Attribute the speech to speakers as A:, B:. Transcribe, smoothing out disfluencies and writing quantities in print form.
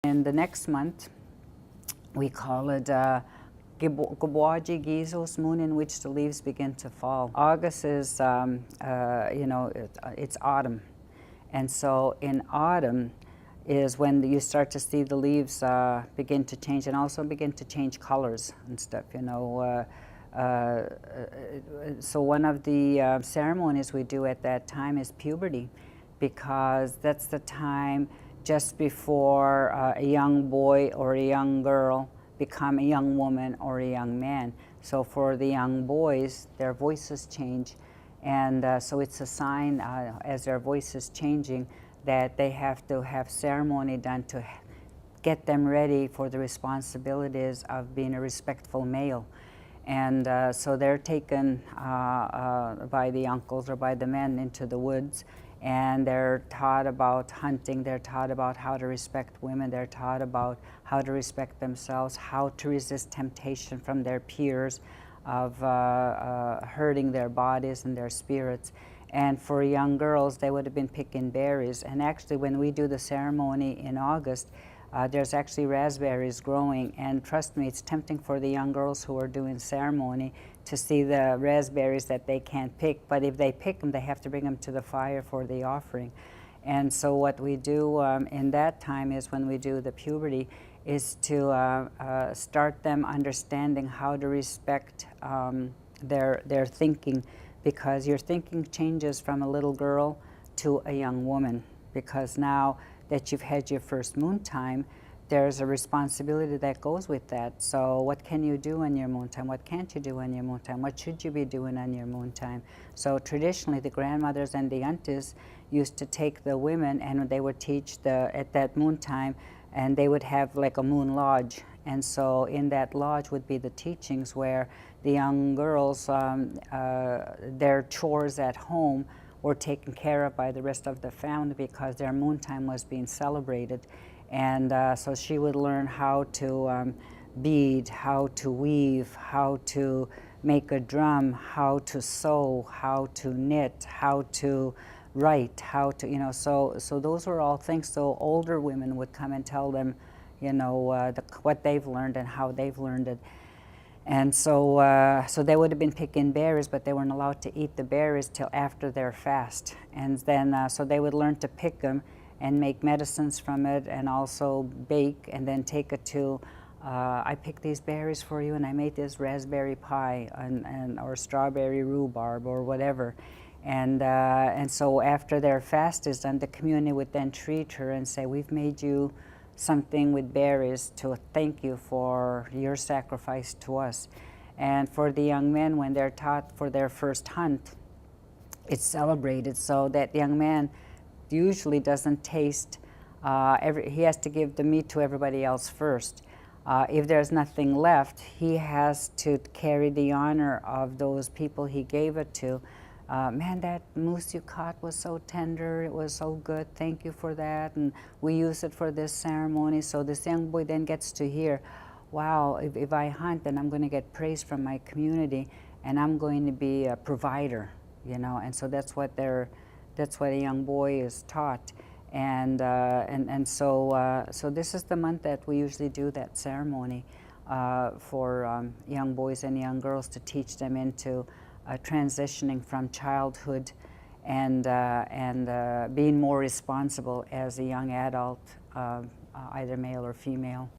A: And the next month, we call it Gobwaji Gizos, moon in which the leaves begin to fall. August is, it's autumn. And so in autumn is when you start to see the leaves begin to change and also begin to change colors and stuff, So one of the ceremonies we do at that time is puberty, because that's the time just before a young boy or a young girl become a young woman or a young man. So for the young boys, their voices change, and so it's a sign as their voice is changing that they have to have ceremony done to get them ready for the responsibilities of being a respectful male. And so they're taken by the uncles or by the men into the woods, and they're taught about hunting, they're taught about how to respect women, they're taught about how to respect themselves, how to resist temptation from their peers of hurting their bodies and their spirits. And for young girls, they would have been picking berries. And actually, when we do the ceremony in August, there's actually raspberries growing, and trust me, it's tempting for the young girls who are doing ceremony to see the raspberries that they can't pick, but if they pick them, they have to bring them to the fire for the offering. And so what we do in that time is, when we do the puberty, is to start them understanding how to respect their thinking, because your thinking changes from a little girl to a young woman, because now that you've had your first moon time, there's a responsibility that goes with that. So what can you do on your moon time? What can't you do on your moon time? What should you be doing on your moon time? So traditionally, the grandmothers and the aunties used to take the women, and they would teach at that moon time, and they would have like a moon lodge. And so in that lodge would be the teachings where the young girls, their chores at home were taken care of by the rest of the family, because their moon time was being celebrated. And so she would learn how to bead, how to weave, how to make a drum, how to sew, how to knit, how to write, how to, so those were all things. So older women would come and tell them, what they've learned and how they've learned it. And so, so they would have been picking berries, but they weren't allowed to eat the berries till after their fast. And then, so they would learn to pick them and make medicines from it, and also bake, and then take it to, I picked these berries for you, and I made this raspberry pie, or strawberry rhubarb, or whatever. And so after their fast is done, the community would then treat her and say, we've made you something with berries to thank you for your sacrifice to us. And for the young men, when they're taught for their first hunt, it's celebrated, so that young man usually doesn't taste, he has to give the meat to everybody else first. If there's nothing left, he has to carry the honor of those people he gave it to. Man, that moose you caught was so tender, it was so good, thank you for that, and we use it for this ceremony. So this young boy then gets to hear, wow, if I hunt, then I'm going to get praise from my community, and I'm going to be a provider, and so that's what a young boy is taught. And so this is the month that we usually do that ceremony for young boys and young girls, to teach them into transitioning from childhood and being more responsible as a young adult, either male or female.